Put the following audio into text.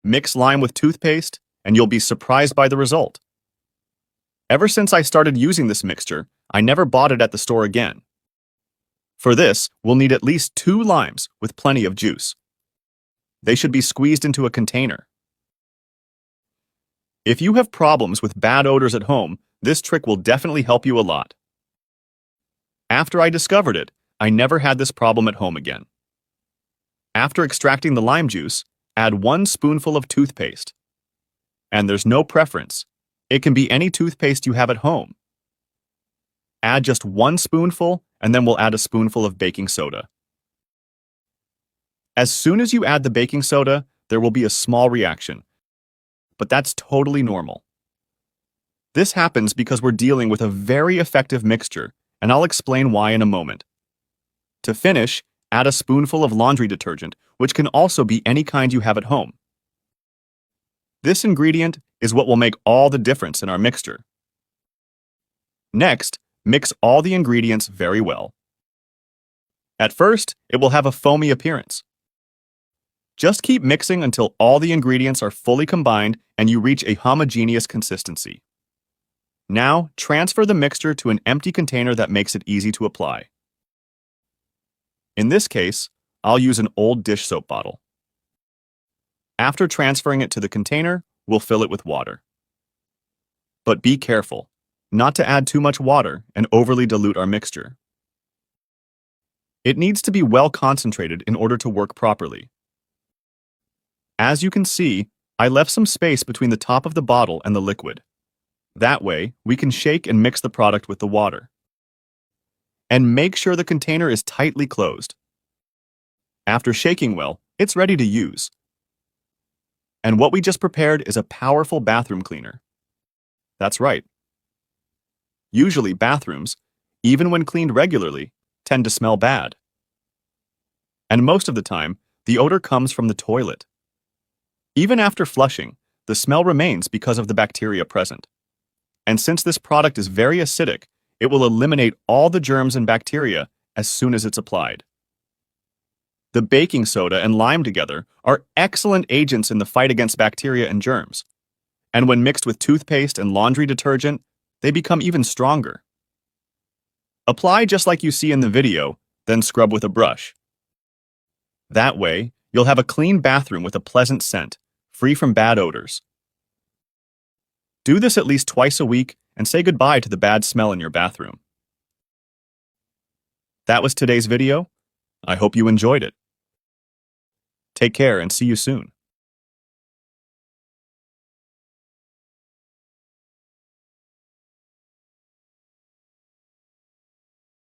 Mix lime with toothpaste, and you'll be surprised by the result. Ever since I started using this mixture, I never bought it at the store again. For this, we'll need at least 2 limes with plenty of juice. They should be squeezed into a container. If you have problems with bad odors at home, this trick will definitely help you a lot. After I discovered it, I never had this problem at home again. After extracting the lime juice, add 1 spoonful of toothpaste. And there's no preference. It can be any toothpaste you have at home. Add just 1 spoonful, and then we'll add a spoonful of baking soda. As soon as you add the baking soda, there will be a small reaction, but that's totally normal. This happens because we're dealing with a very effective mixture, and I'll explain why in a moment. To finish, add a spoonful of laundry detergent, which can also be any kind you have at home. This ingredient is what will make all the difference in our mixture. Next, mix all the ingredients very well. At first, it will have a foamy appearance. Just keep mixing until all the ingredients are fully combined and you reach a homogeneous consistency. Now, transfer the mixture to an empty container that makes it easy to apply. In this case, I'll use an old dish soap bottle. After transferring it to the container, we'll fill it with water. But be careful, not to add too much water and overly dilute our mixture. It needs to be well concentrated in order to work properly. As you can see, I left some space between the top of the bottle and the liquid. That way, we can shake and mix the product with the water. And make sure the container is tightly closed. After shaking well, it's ready to use. And what we just prepared is a powerful bathroom cleaner. That's right. Usually bathrooms, even when cleaned regularly, tend to smell bad. And most of the time, the odor comes from the toilet. Even after flushing, the smell remains because of the bacteria present. And since this product is very acidic, it will eliminate all the germs and bacteria as soon as it's applied. The baking soda and lime together are excellent agents in the fight against bacteria and germs. And when mixed with toothpaste and laundry detergent, they become even stronger. Apply just like you see in the video, then scrub with a brush. That way, you'll have a clean bathroom with a pleasant scent, free from bad odors. Do this at least twice a week and say goodbye to the bad smell in your bathroom. That was today's video. I hope you enjoyed it. Take care and see you soon.